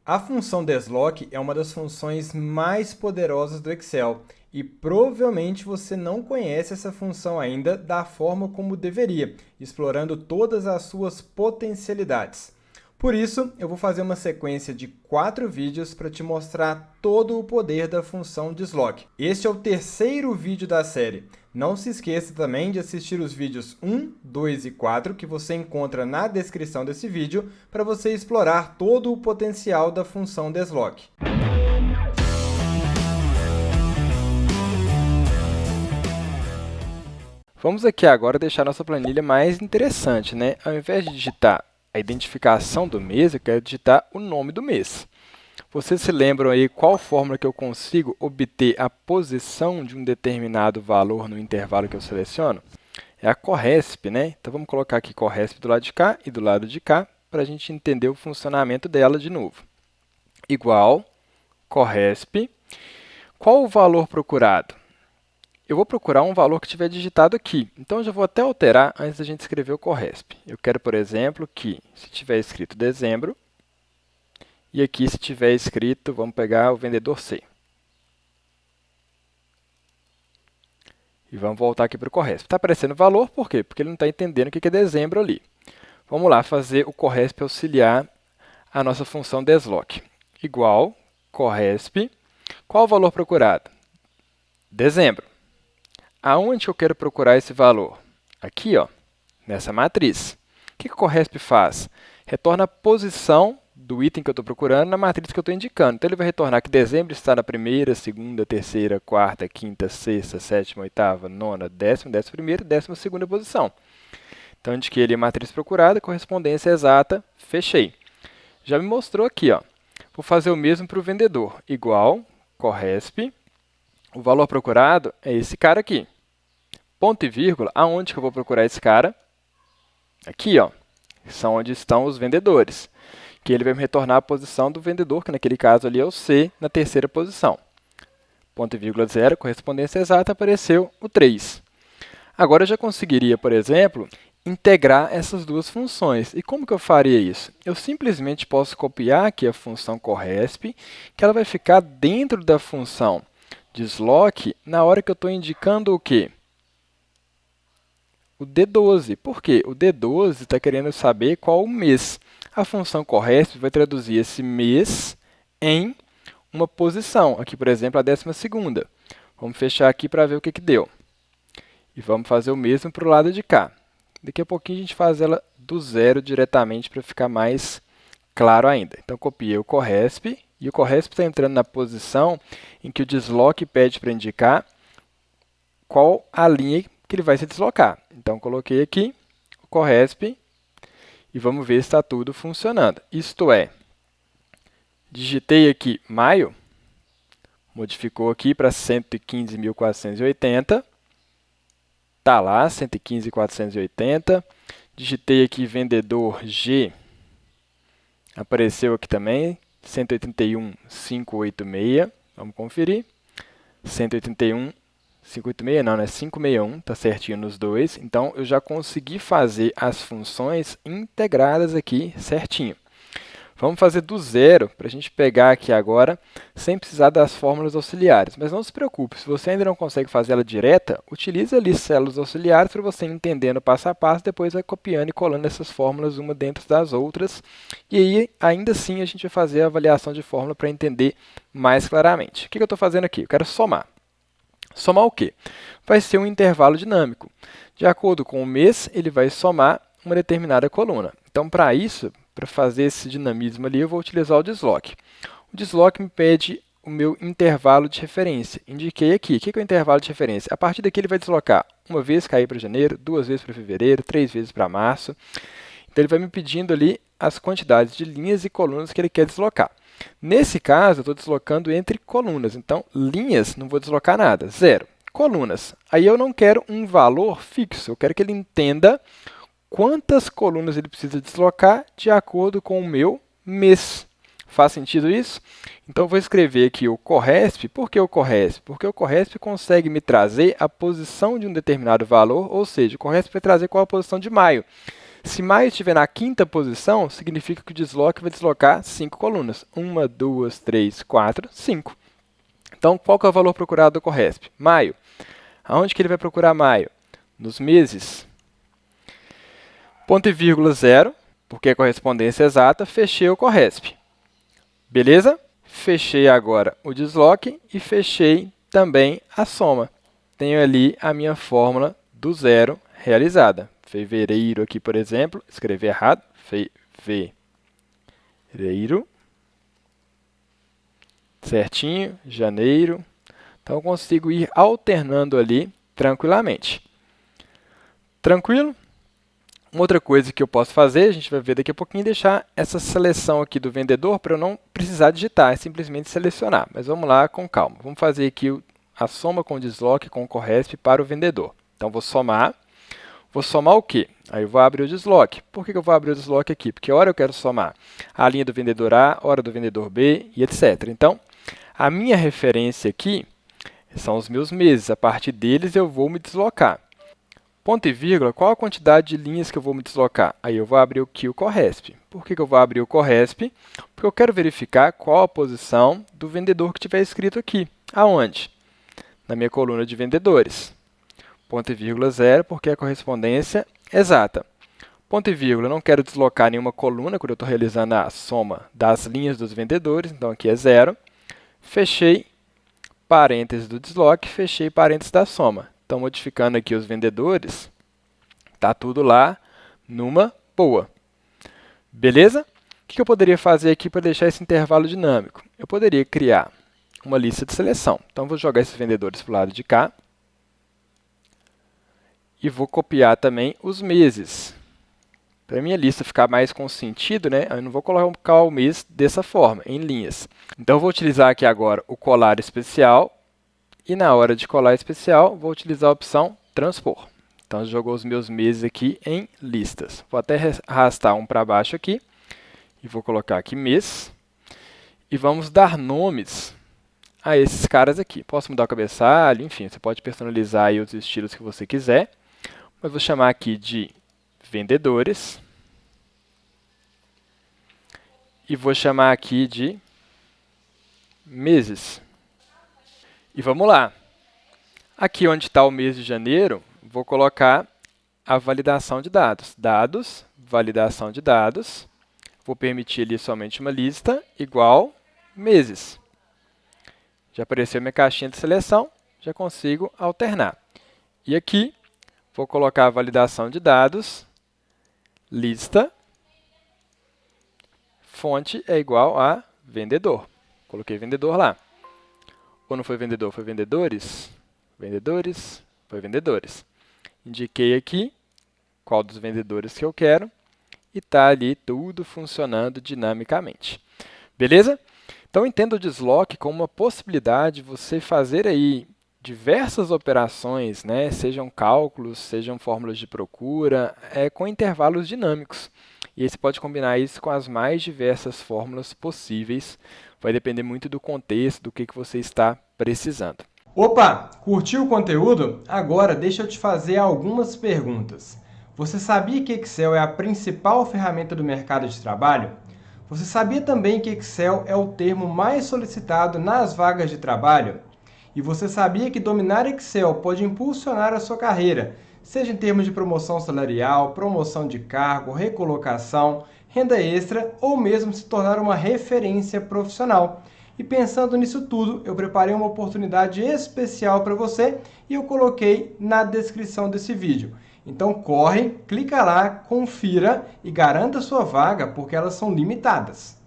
A função desloc é uma das funções mais poderosas do Excel e provavelmente você não conhece essa função ainda da forma como deveria, explorando todas as suas potencialidades. Por isso, eu vou fazer uma sequência de 4 vídeos para te mostrar todo o poder da função desloc. Este é o terceiro vídeo da série. Não se esqueça também de assistir os vídeos 1, 2 e 4 que você encontra na descrição desse vídeo para você explorar todo o potencial da função desloc. Vamos aqui agora deixar nossa planilha mais interessante, né? Ao invés de digitar a identificação do mês, eu quero digitar o nome do mês. Vocês se lembram aí qual fórmula que eu consigo obter a posição de um determinado valor no intervalo que eu seleciono? É a corresp, né? Então vamos colocar aqui corresp do lado de cá e do lado de cá para a gente entender o funcionamento dela de novo. Igual corresp. Qual o valor procurado? Eu vou procurar um valor que tiver digitado aqui. Então, eu já vou até alterar antes da gente escrever o corresp. Eu quero, por exemplo, que se tiver escrito dezembro, e aqui se tiver escrito, vamos pegar o vendedor C. E vamos voltar aqui para o corresp. Está aparecendo valor, por quê? Porque ele não está entendendo o que é dezembro ali. Vamos lá fazer o corresp auxiliar a nossa função desloc. Igual corresp. Qual o valor procurado? Dezembro. Aonde eu quero procurar esse valor? Aqui, ó, nessa matriz. O que o corresp faz? Retorna a posição do item que eu estou procurando na matriz que eu estou indicando. Então, ele vai retornar que dezembro está na primeira, segunda, terceira, quarta, quinta, sexta, sétima, oitava, nona, décima, 11ª, 12ª posição. Então, indiquei ali a matriz procurada, correspondência exata, fechei. Já me mostrou aqui, ó. Vou fazer o mesmo para o vendedor. Igual corresp. O valor procurado é esse cara aqui. Ponto e vírgula, aonde que eu vou procurar esse cara? Aqui, ó, são onde estão os vendedores. Que ele vai me retornar a posição do vendedor, que naquele caso ali é o C, na terceira posição. Ponto e vírgula zero, correspondência exata, apareceu o 3. Agora eu já conseguiria, por exemplo, integrar essas duas funções. E como que eu faria isso? Eu simplesmente posso copiar aqui a função corresp, que ela vai ficar dentro da função desloc na hora que eu estou indicando o quê? O D12. Por quê? O D12 está querendo saber qual o mês. A função corresp vai traduzir esse mês em uma posição. Aqui, por exemplo, a 12ª. Vamos fechar aqui para ver o que deu. E vamos fazer o mesmo para o lado de cá. Daqui a pouquinho a gente faz ela do zero diretamente para ficar mais claro ainda. Então, copiei o corresp. E o corresp está entrando na posição em que o desloc pede para indicar qual a linha que ele vai se deslocar. Então, coloquei aqui o corresp e vamos ver se está tudo funcionando. Isto é, digitei aqui maio, modificou aqui para 115.480. Está lá, 115.480. Digitei aqui vendedor G, apareceu aqui também, 181.586. Vamos conferir. 181.586 não, né? 561, está certinho nos dois. Então, eu já consegui fazer as funções integradas aqui certinho. Vamos fazer do zero para a gente pegar aqui agora, sem precisar das fórmulas auxiliares. Mas não se preocupe, se você ainda não consegue fazer ela direta, utilize ali células auxiliares para você entendendo passo a passo, depois vai copiando e colando essas fórmulas uma dentro das outras. E aí, ainda assim, a gente vai fazer a avaliação de fórmula para entender mais claramente. O que eu estou fazendo aqui? Eu quero somar. Somar o quê? Vai ser um intervalo dinâmico. De acordo com o mês, ele vai somar uma determinada coluna. Então, para isso, para fazer esse dinamismo ali, eu vou utilizar o desloc. O desloc me pede o meu intervalo de referência. Indiquei aqui. O que é o intervalo de referência? A partir daqui, ele vai deslocar uma vez cair para janeiro, 2 vezes para fevereiro, 3 vezes para março. Então, ele vai me pedindo ali as quantidades de linhas e colunas que ele quer deslocar. Nesse caso, eu estou deslocando entre colunas. Então, linhas, não vou deslocar nada, zero. Colunas. Aí eu não quero um valor fixo, eu quero que ele entenda quantas colunas ele precisa deslocar de acordo com o meu mês. Faz sentido isso? Então, eu vou escrever aqui o corresp. Por que o corresp? Porque o corresp consegue me trazer a posição de um determinado valor, ou seja, o corresp vai trazer qual a posição de maio. Se maio estiver na quinta posição, significa que o desloque vai deslocar 5 colunas. 1, 2, 3, 4, 5. Então, qual que é o valor procurado do Corresp? Maio. Aonde que ele vai procurar maio? Nos meses. Ponto e vírgula 0, porque é correspondência exata, fechei o Corresp. Beleza? Fechei agora o desloque e fechei também a soma. Tenho ali a minha fórmula do zero realizada. Fevereiro aqui, por exemplo, escrevi errado. Fevereiro. Certinho, janeiro. Então, eu consigo ir alternando ali tranquilamente. Tranquilo? Uma outra coisa que eu posso fazer, a gente vai ver daqui a pouquinho, deixar essa seleção aqui do vendedor para eu não precisar digitar, é simplesmente selecionar. Mas vamos lá com calma. Vamos fazer aqui a soma com o desloque com o Corresp para o vendedor. Então, vou somar. Vou somar o quê? Aí eu vou abrir o desloque. Por que eu vou abrir o desloque aqui? Porque hora eu quero somar a linha do vendedor A, hora do vendedor B e etc. Então, a minha referência aqui são os meus meses. A partir deles eu vou me deslocar. Ponto e vírgula, qual a quantidade de linhas que eu vou me deslocar? Aí eu vou abrir aqui o Corresp. Por que eu vou abrir o Corresp? Porque eu quero verificar qual a posição do vendedor que tiver escrito aqui. Aonde? Na minha coluna de vendedores. Ponto e vírgula 0, porque é a correspondência exata. Ponto e vírgula, eu não quero deslocar nenhuma coluna quando eu estou realizando a soma das linhas dos vendedores, então aqui é 0. Fechei parênteses do desloque, fechei parênteses da soma. Então, modificando aqui os vendedores, está tudo lá numa boa. Beleza? O que eu poderia fazer aqui para deixar esse intervalo dinâmico? Eu poderia criar uma lista de seleção. Então, vou jogar esses vendedores para o lado de cá. E vou copiar também os meses. Para a minha lista ficar mais com sentido, né, eu não vou colocar o mês dessa forma, em linhas. Então, eu vou utilizar aqui agora o colar especial. E na hora de colar especial, vou utilizar a opção transpor. Então, jogou os meus meses aqui em listas. Vou até arrastar um para baixo aqui. E vou colocar aqui mês. E vamos dar nomes a esses caras aqui. Posso mudar o cabeçalho, enfim, você pode personalizar aí os estilos que você quiser. Mas vou chamar aqui de vendedores. E vou chamar aqui de meses. E vamos lá. Aqui onde está o mês de janeiro, vou colocar a validação de dados. Dados, validação de dados. Vou permitir ali somente uma lista igual meses. Já apareceu minha caixinha de seleção, já consigo alternar. E aqui, vou colocar a validação de dados, lista, fonte é igual a vendedor. Coloquei vendedor lá. Ou não foi vendedor, foi vendedores? Vendedores, foi vendedores. Indiquei aqui qual dos vendedores que eu quero e está ali tudo funcionando dinamicamente. Beleza? Então, entenda o desloque como uma possibilidade de você fazer aí diversas operações, né? Sejam cálculos, sejam fórmulas de procura, com intervalos dinâmicos. E aí você pode combinar isso com as mais diversas fórmulas possíveis. Vai depender muito do contexto, do que você está precisando. Opa! Curtiu o conteúdo? Agora deixa eu te fazer algumas perguntas. Você sabia que Excel é a principal ferramenta do mercado de trabalho? Você sabia também que Excel é o termo mais solicitado nas vagas de trabalho? E você sabia que dominar Excel pode impulsionar a sua carreira, seja em termos de promoção salarial, promoção de cargo, recolocação, renda extra ou mesmo se tornar uma referência profissional? E pensando nisso tudo, eu preparei uma oportunidade especial para você e eu coloquei na descrição desse vídeo. Então corre, clica lá, confira e garanta sua vaga porque elas são limitadas.